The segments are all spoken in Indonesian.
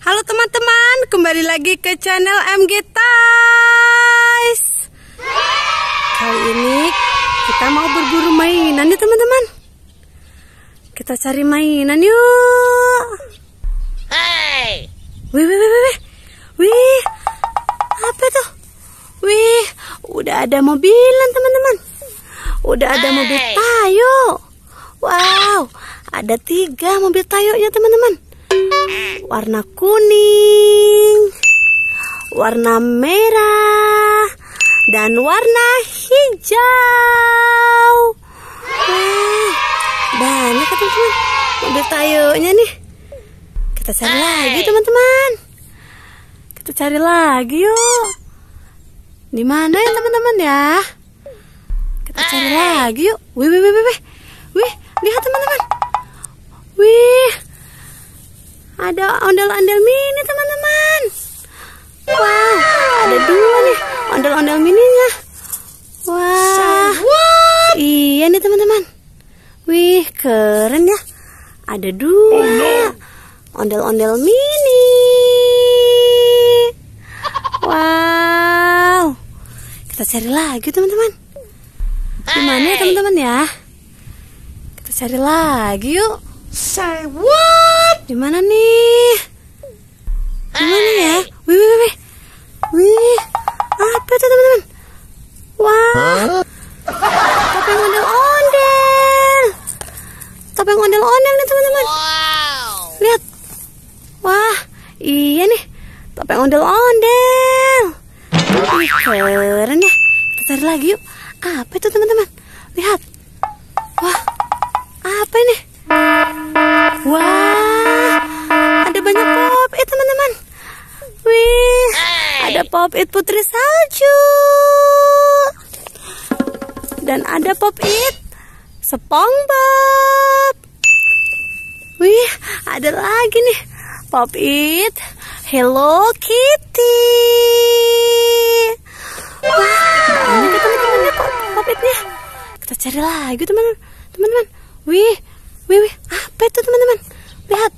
Halo teman-teman, kembali lagi ke channel MG Toys. Kali ini kita mau berburu mainan nih teman-teman. Kita cari mainan yuk. Hey! Wih, apa tuh? Wih, udah ada mobilan teman-teman. Udah ada mobil Tayo. Wow, ada 3 mobil Tayonya teman-teman. Warna kuning, warna merah, dan warna hijau. Wah, banyak ya teman-teman mobil Tayonya nih. Kita cari lagi teman-teman. Kita cari lagi yuk. Di mana ya teman-teman ya? Kita cari lagi yuk. Wih, lihat teman-teman. Wih, ada ondel-ondel mini teman-teman. Wow, ada 2 nih ondel-ondel mininya. Wah, iya nih teman-teman. Wih, keren ya. Ada 2 ondel-ondel mini. Wow, kita cari lagi teman-teman. Di mana ya teman-teman ya? Kita cari lagi yuk. Say what? Di mana nih? Di mana ya? Wih, apa itu teman-teman? Wah, topeng ondel-ondel. Topeng ondel-ondel nih teman-teman. Wow! Lihat. Wah, iya nih. Topeng ondel-ondel. Wih, keren ya. Kita cari lagi yuk. Apa itu teman-teman? Lihat. Wah, apa ini? Wah, ada banyak pop-it teman-teman. Wih, ada pop-it putri salju. Dan ada pop-it SpongeBob. Wih, ada lagi nih pop-it Hello Kitty. Wah, banyak ya teman-teman ya pop-itnya. Kita cari lagi teman-teman. Wih, apa itu teman-teman? Lihat.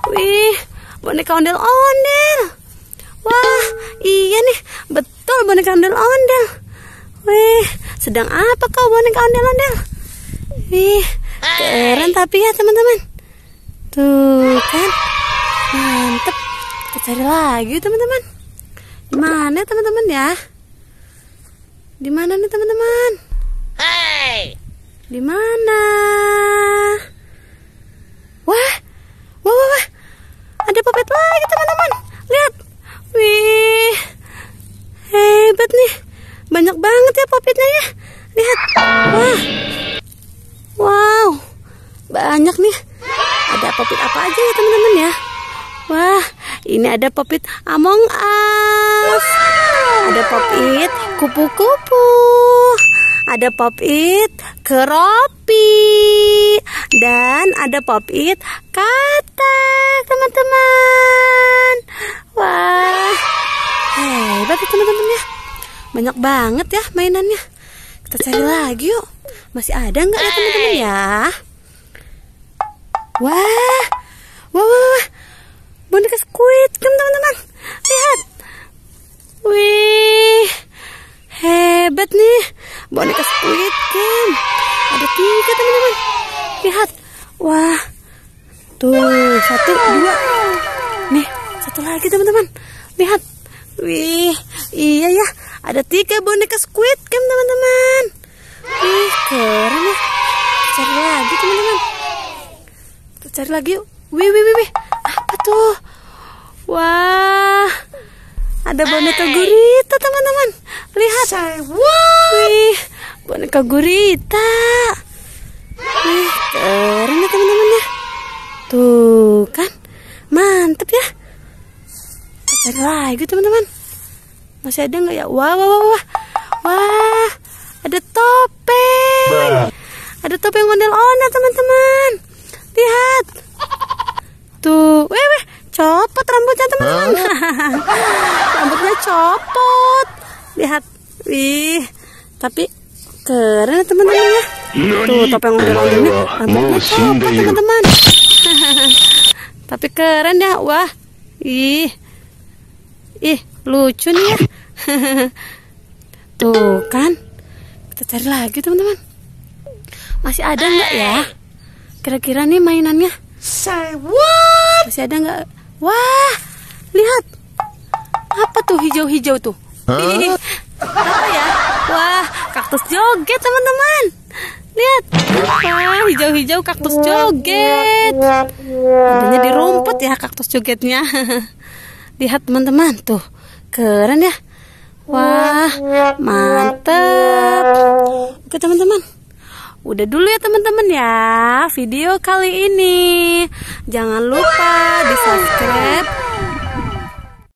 Wih, boneka ondel-ondel. Wah, iya nih, betul boneka ondel-ondel. Wih, sedang apa kau boneka ondel-ondel? Wih, keren tapi ya teman-teman. Tuh kan, mantep. Kita cari lagi teman-teman. Di mana teman-teman ya? Di mana nih teman-teman? Hey! Di mana? Wah, ada pop-it lagi teman-teman. Lihat, wih, hebat nih, banyak banget ya pop-itnya ya. Lihat, wow, banyak nih. Ada pop-it apa aja ya teman-teman ya? Wah, ini ada pop-it Among Us, ada pop-it kupu-kupu. Ada pop-it keropi. Dan ada pop-it katak teman-teman. Wah, hebat ya teman-teman ya. Banyak banget ya mainannya. Kita cari lagi yuk. Masih ada nggak ya teman-teman ya? Wah, boneka Squid Game teman-teman. Lihat. Wih, hebat nih boneka Squid Game. Ada 3 teman-teman. Lihat. Wah, tuh 1, 2. Nih 1 lagi teman-teman. Lihat. Wih, iya ya, ada 3 boneka Squid Game teman-teman. Wih, keren ya. Cari lagi teman-teman. Kita cari lagi yuk. Wih, apa tuh? Wah, ada boneka gurita teman-teman. Lihat. Wih, boneka gurita. Wih, keren ya teman-teman ya. Tuh kan, mantep ya. Kita cari lagi teman-teman. Masih ada nggak ya? Wah, ada topeng. Ada topeng ondel-ondel teman-teman. Lihat. Tuh, copot rambutnya teman-teman. Rambutnya copot. Lihat. Wih, tapi keren teman-teman ya. Tuh topeng ondel-ondelnya rambutnya copot teman-teman. Tapi keren ya. Wah, Ih, lucu nih ya. Tuh kan. Kita cari lagi teman-teman. Masih ada nggak ya? Kira-kira nih mainannya. Say what? Masih ada nggak? Wah, lihat. Apa tuh hijau-hijau tuh? Apa ya? Wah, kaktus joget teman-teman. Lihat. Wah, hijau-hijau kaktus joget. Adanya di rumput ya kaktus jogetnya. Lihat teman-teman tuh. Keren ya. Wah, mantep. Oke teman-teman. Udah dulu ya teman-teman ya video kali ini. Jangan lupa di subscribe,